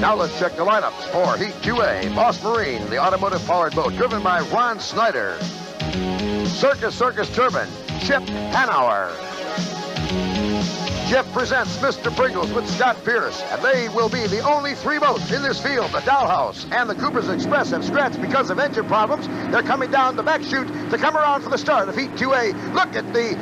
Now let's check the lineups for Heat 2A. Boss Marine, the automotive-powered boat, driven by Ron Snyder. Circus Turbine, Chip Hanauer. Jeff presents Mr. Pringles with Scott Pierce, and they will be the only three boats in this field. The Dollhouse and the Cooper's Express have scratched because of engine problems. They're coming down the back chute to come around for the start of Heat 2A. Look at the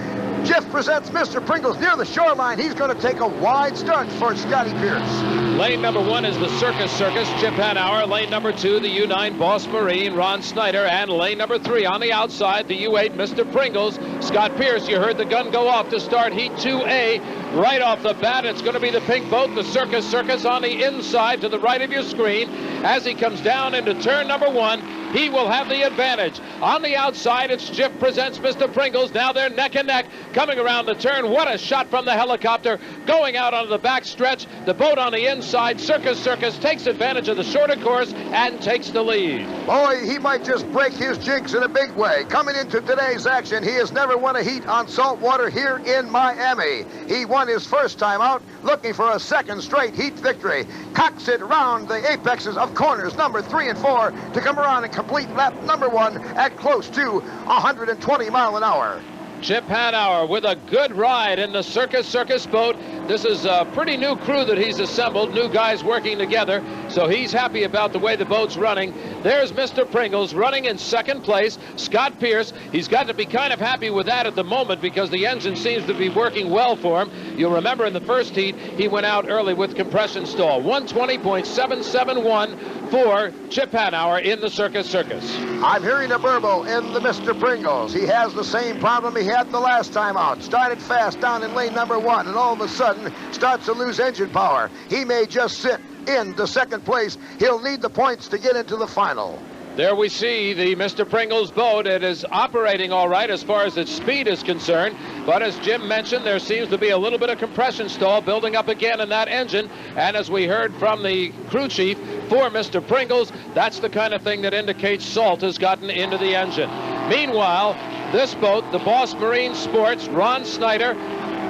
Jeff presents Mr. Pringles near the shoreline. He's going to take a wide start for Scotty Pierce. Lane number 1 is the Circus, Chip Hanauer. Lane number 2, the U9 Boss Marine, Ron Snyder. And lane number 3 on the outside, the U8 Mr. Pringles, Scott Pierce. You heard the gun go off to start Heat 2A. Right off the bat, it's going to be the pink boat, the Circus on the inside to the right of your screen. As he comes down into turn number 1, he will have the advantage. On the outside, it's Jeff presents Mr. Pringles. Now they're neck and neck coming around the turn. What a shot from the helicopter going out onto the back stretch. The boat on the inside, Circus takes advantage of the shorter course and takes the lead. Boy, he might just break his jinx in a big way. Coming into today's action, he has never won a heat on saltwater here in Miami. He won his first time out, looking for a second straight heat victory. Cocks it round the apexes of corners number 3 and 4 to come around and complete lap number 1 at close to 120 miles an hour. Chip Hanauer with a good ride in the Circus boat. This is a pretty new crew that he's assembled, new guys working together, so he's happy about the way the boat's running. There's Mr. Pringles running in second place. Scott Pierce, he's got to be kind of happy with that at the moment because the engine seems to be working well for him. You'll remember in the first heat, he went out early with compression stall. 120.771 for Chip Hanauer in the Circus. I'm hearing a burble in the Mr. Pringles. He has the same problem he had the last time out. Started fast down in lane number 1, and all of a sudden starts to lose engine power. He may just sit in the second place. He'll need the points to get into the final. There we see the Mr. Pringles boat. It is operating all right as far as its speed is concerned, but as Jim mentioned, there seems to be a little bit of compression stall building up again in that engine, and as we heard from the crew chief for Mr. Pringles, that's the kind of thing that indicates salt has gotten into the engine. Meanwhile, this boat, the Boss Marine Sports, Ron Snyder,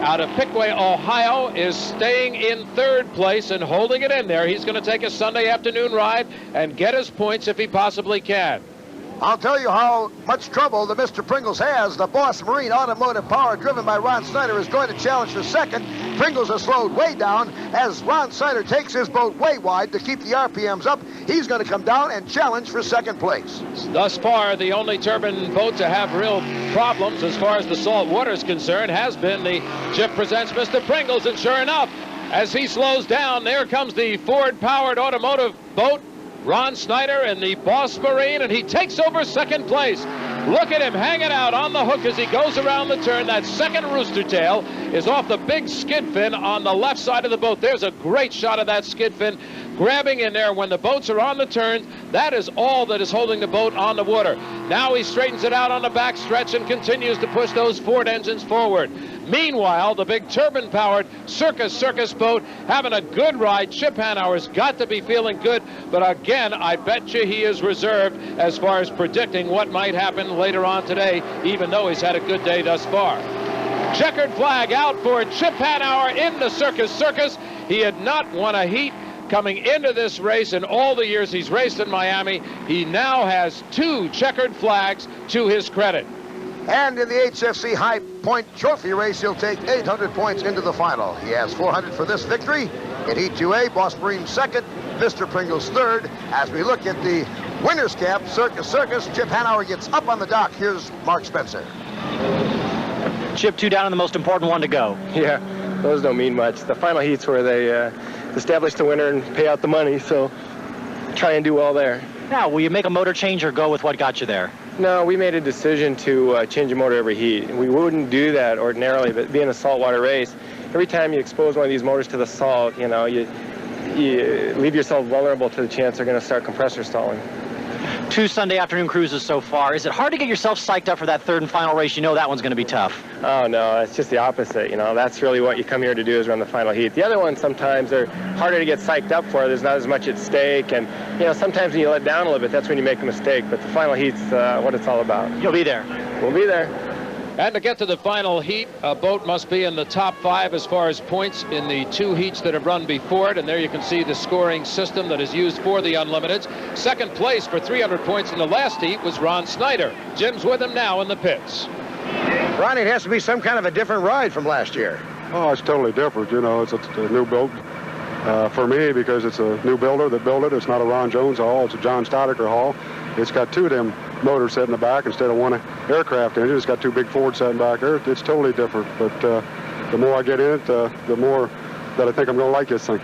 out of Piqua, Ohio, is staying in third place and holding it in there. He's going to take a Sunday afternoon ride and get his points if he possibly can. I'll tell you how much trouble the Mr. Pringles has. The Boss Marine automotive power driven by Ron Snyder is going to challenge for second. Pringles has slowed way down as Ron Snyder takes his boat way wide to keep the RPMs up. He's going to come down and challenge for second place. Thus far, the only turbine boat to have real problems as far as the salt water is concerned has been the Chip presents Mr. Pringles, and sure enough, as he slows down, there comes the Ford-powered automotive boat, Ron Snyder and the Boss Marine, and he takes over second place. Look at him hanging out on the hook as he goes around the turn. That second rooster tail is off the big skid fin on the left side of the boat. There's a great shot of that skid fin grabbing in there when the boats are on the turn. That is all that is holding the boat on the water. Now he straightens it out on the back stretch and continues to push those Ford engines forward. Meanwhile, the big turbine-powered Circus boat having a good ride. Chip Hanauer's got to be feeling good, but again, I bet you he is reserved as far as predicting what might happen later on today, even though he's had a good day thus far. Checkered flag out for Chip Hanauer in the Circus. He had not won a heat coming into this race in all the years he's raced in Miami. He now has 2 checkered flags to his credit. And in the HFC High Point Trophy race, he'll take 800 points into the final. He has 400 for this victory. In Heat 2A, Boss Marine second, Mr. Pringles third. As we look at the winner's cap, Circus, Chip Hanauer gets up on the dock. Here's Mark Spencer. Chip, 2 down and the most important one to go. Yeah, those don't mean much. The final heat's where they establish the winner and pay out the money, so try and do well there. Now, will you make a motor change or go with what got you there? No, we made a decision to change a motor every heat. We wouldn't do that ordinarily, but being a saltwater race, every time you expose one of these motors to the salt, you know, you leave yourself vulnerable to the chance they're going to start compressor stalling. 2 Sunday afternoon cruises so far. Is it hard to get yourself psyched up for that third and final race? You know that one's going to be tough. Oh, no, it's just the opposite. You know, that's really what you come here to do is run the final heat. The other ones sometimes are harder to get psyched up for. There's not as much at stake. And, you know, sometimes when you let down a little bit, that's when you make a mistake. But the final heat's what it's all about. You'll be there. We'll be there. And to get to the final heat, a boat must be in the top 5 as far as points in the 2 heats that have run before it. And there you can see the scoring system that is used for the Unlimiteds. Second place for 300 points in the last heat was Ron Snyder. Jim's with him now in the pits. Ronnie, it has to be some kind of a different ride from last year. Oh, it's totally different. You know, it's a new boat for me because it's a new builder that built it. It's not a Ron Jones hull. It's a John Steinecker hull. It's got 2 of them motors set in the back instead of 1 aircraft engine. It's got 2 big Ford sitting back there. It's totally different. But the more I get in it, the more that I think I'm going to like this thing.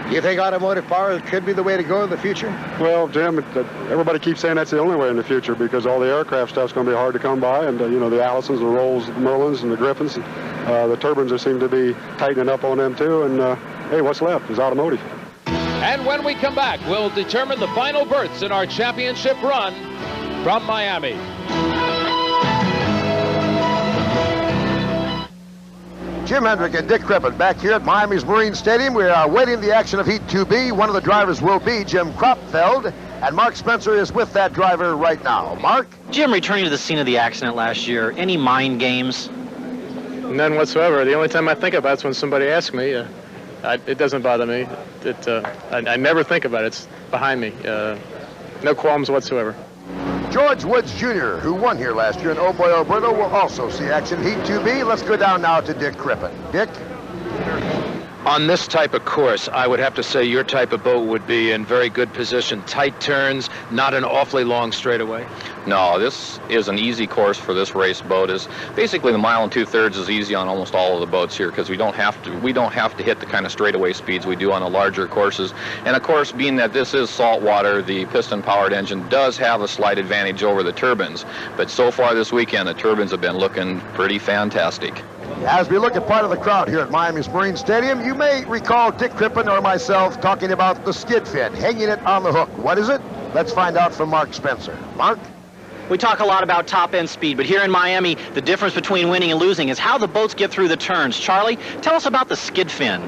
Do you think automotive power could be the way to go in the future? Well, Jim, everybody keeps saying that's the only way in the future because all the aircraft stuff's going to be hard to come by, and you know, the Allisons, the Rolls, the Merlins, and the Griffins, the turbines seem to be tightening up on them too. And hey, what's left is automotive. And when we come back, we'll determine the final berths in our championship run from Miami. Jim Hendrick and Dick Crippen back here at Miami's Marine Stadium. We are waiting the action of Heat 2B. One of the drivers will be Jim Kropfeld, and Mark Spencer is with that driver right now. Mark? Jim, returning to the scene of the accident last year, any mind games? None whatsoever. The only time I think about it's when somebody asks me. It doesn't bother me. I never think about it. It's behind me. No qualms whatsoever. George Woods Jr., who won here last year in Oh Boy Alberto, will also see action Heat 2B. Let's go down now to Dick Crippen. Dick? On this type of course, I would have to say your type of boat would be in very good position. Tight turns, not an awfully long straightaway. No, this is an easy course for this race boat. Is basically the 1 2/3 is easy on almost all of the boats here because we don't have to hit the kind of straightaway speeds we do on the larger courses. And of course, being that this is saltwater, the piston-powered engine does have a slight advantage over the turbines. But so far this weekend, the turbines have been looking pretty fantastic. As we look at part of the crowd here at Miami's Marine Stadium, you may recall Dick Crippen or myself talking about the skid fin, hanging it on the hook. What is it? Let's find out from Mark Spencer. Mark? We talk a lot about top-end speed, but here in Miami, the difference between winning and losing is how the boats get through the turns. Charlie, tell us about the skid fin.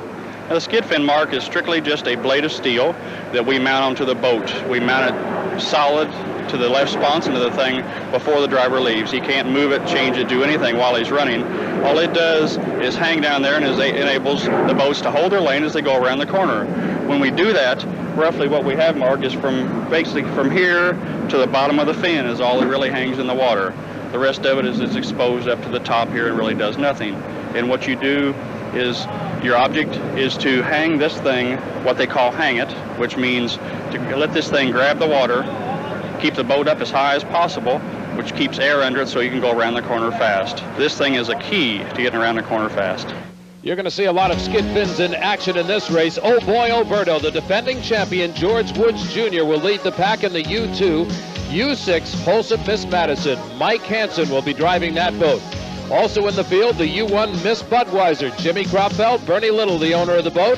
Now, the skid fin, Mark, is strictly just a blade of steel that we mount onto the boat. We mount it solid to the left sponson of the thing before the driver leaves. He can't move it, change it, do anything while he's running. All it does is hang down there and enables the boats to hold their lane as they go around the corner. When we do that, roughly what we have, Mark, is basically from here to the bottom of the fin is all that really hangs in the water. The rest of it is exposed up to the top here and really does nothing. And what you do is your object is to hang this thing, what they call hang it, which means to let this thing grab the water, keep the boat up as high as possible, which keeps air under it so you can go around the corner fast. This thing is a key to getting around the corner fast. You're going to see a lot of skid fins in action in this race. Oh Boy Alberto, the defending champion, George Woods Jr. will lead the pack in the U2. U6, Holsip Miss Madison. Mike Hansen will be driving that boat. Also in the field, the U1 Miss Budweiser, Jimmy Kropfeld, Bernie Little, the owner of the boat.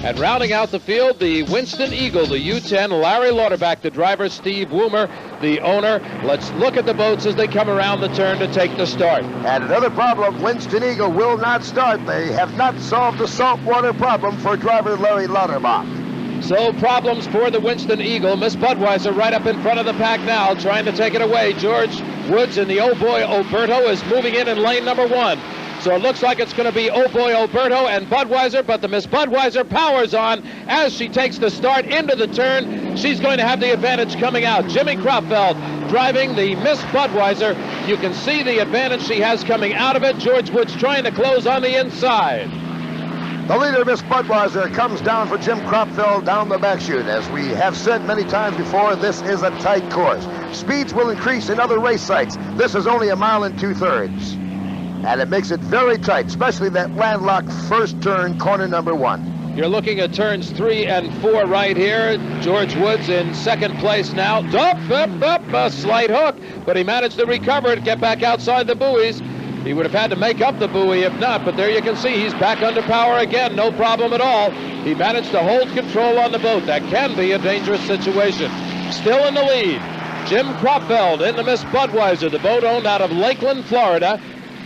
And rounding out the field, the Winston Eagle, the U10, Larry Lauterbach, the driver, Steve Woomer, the owner. Let's look at the boats as they come around the turn to take the start. And another problem, Winston Eagle will not start. They have not solved the saltwater problem for driver Larry Lauterbach. So problems for the Winston Eagle. Miss Budweiser right up in front of the pack now, trying to take it away. George Woods in the Oh Boy Alberto is moving in lane number 1. So it looks like it's going to be Oh Boy Alberto and Budweiser, but the Miss Budweiser powers on as she takes the start into the turn. She's going to have the advantage coming out. Jimmy Kropfeld driving the Miss Budweiser. You can see the advantage she has coming out of it. George Woods trying to close on the inside. The leader, Miss Budweiser, comes down for Jim Kropfeld down the back chute. As we have said many times before, this is a tight course. Speeds will increase in other race sites. This is only 1 2/3. And it makes it very tight, especially that landlocked first turn, corner number 1. You're looking at turns 3 and 4 right here. George Woods in second place now. Up, a slight hook, but he managed to recover it, get back outside the buoys. He would have had to make up the buoy if not, but there you can see he's back under power again, no problem at all. He managed to hold control on the boat. That can be a dangerous situation. Still in the lead, Jim Kropfeld in the Miss Budweiser, the boat owned out of Lakeland, Florida.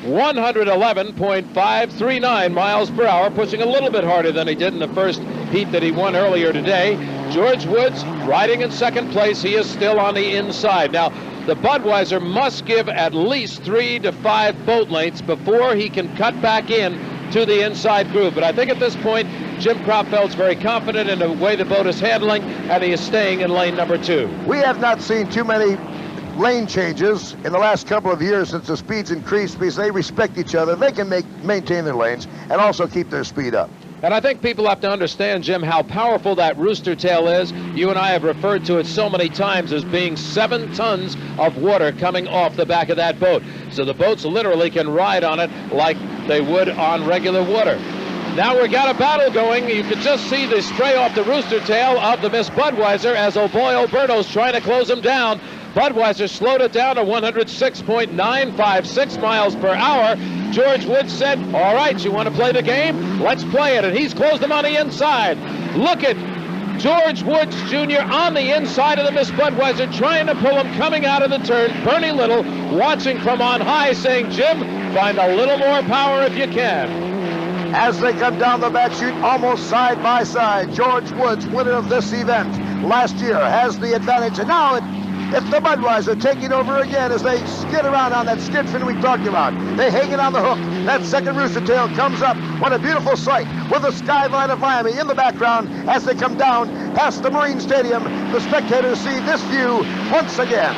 111.539 miles per hour, pushing a little bit harder than he did in the first heat that he won earlier today. George Woods riding in second place. He is still on the inside. Now, the Budweiser must give at least 3 to 5 boat lengths before he can cut back in to the inside groove. But I think at this point, Jim Kropfeld's very confident in the way the boat is handling, and he is staying in lane number 2. We have not seen too many lane changes in the last couple of years since the speeds increased, because they respect each other. They can maintain their lanes and also keep their speed up. And I think people have to understand, Jim, how powerful that rooster tail is. You and I have referred to it so many times as being 7 tons of water coming off the back of that boat. So the boats literally can ride on it like they would on regular water. Now we've got a battle going. You can just see the spray off the rooster tail of the Miss Budweiser as Oh Boy Alberto's trying to close him down. Budweiser slowed it down to 106.956 miles per hour. George Woods said, all right, you want to play the game? Let's play it. And he's closed him on the inside. Look at George Woods Jr. on the inside of the Miss Budweiser, trying to pull him coming out of the turn. Bernie Little watching from on high, saying, Jim, find a little more power if you can. As they come down the back chute, almost side by side, George Woods, winner of this event last year, has the advantage. And now it's the Budweiser taking over again as they skid around on that skid fin we talked about. They hang it on the hook. That second rooster tail comes up. What a beautiful sight with the skyline of Miami in the background as they come down past the Marine Stadium. The spectators see this view once again.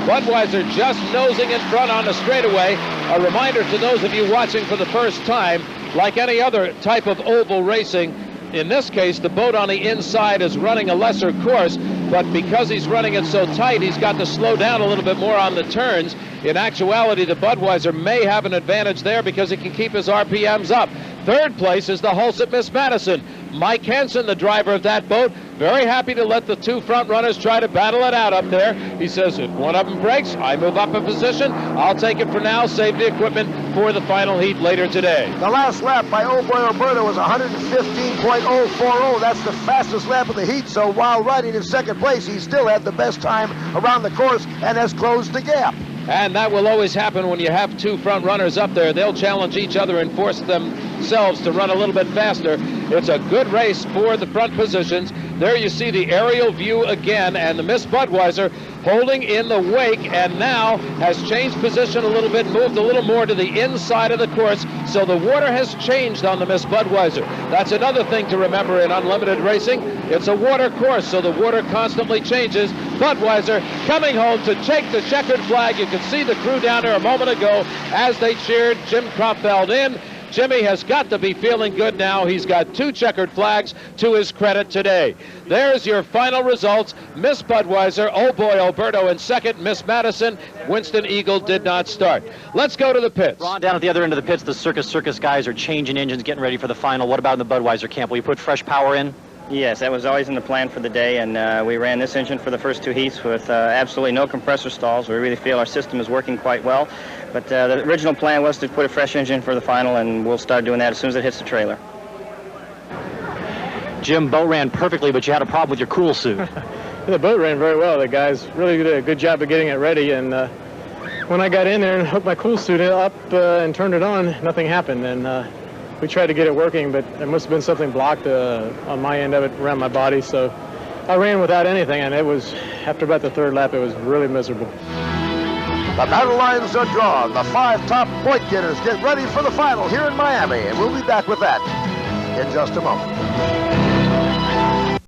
Budweiser just nosing in front on the straightaway. A reminder to those of you watching for the first time, like any other type of oval racing, in this case, the boat on the inside is running a lesser course, but because he's running it so tight, he's got to slow down a little bit more on the turns. In actuality, the Budweiser may have an advantage there because he can keep his RPMs up. Third place is the Hulset Miss Madison. Mike Hansen, the driver of that boat, very happy to let the 2 front runners try to battle it out up there. He says, if one of them breaks, I move up a position. I'll take it for now, save the equipment for the final heat later today. The last lap by Oh Boy Alberto was 115.040. That's the fastest lap of the heat. So while riding in second place, he still had the best time around the course and has closed the gap. And that will always happen when you have 2 front runners up there. They'll challenge each other and force themselves to run a little bit faster. It's a good race for the front positions. There you see the aerial view again, and the Miss Budweiser holding in the wake, and now has changed position a little bit, moved a little more to the inside of the course, so the water has changed on the Miss Budweiser. That's another thing to remember in unlimited racing. It's a water course, so the water constantly changes. Budweiser coming home to take the checkered flag. You can see the crew down there a moment ago as they cheered Jim Kropfeld in. Jimmy has got to be feeling good now. He's got 2 checkered flags to his credit today. There's your final results. Miss Budweiser, Oh Boy Alberto in second, Miss Madison, Winston Eagle did not start. Let's go to the pits. Ron, down at the other end of the pits, the Circus guys are changing engines, getting ready for the final. What about in the Budweiser camp? Will you put fresh power in? Yes, that was always in the plan for the day, and we ran this engine for the first 2 heats with absolutely no compressor stalls. We really feel our system is working quite well. But the original plan was to put a fresh engine for the final, and we'll start doing that as soon as it hits the trailer. Jim, boat ran perfectly, but you had a problem with your cool suit. The boat ran very well. The guys really did a good job of getting it ready, and when I got in there and hooked my cool suit up and turned it on, nothing happened. And we tried to get it working, but there must have been something blocked on my end of it around my body, so I ran without anything, and it was, after about the 3rd lap, it was really miserable. The battle lines are drawn. The 5 top point getters get ready for the final here in Miami, and we'll be back with that in just a moment.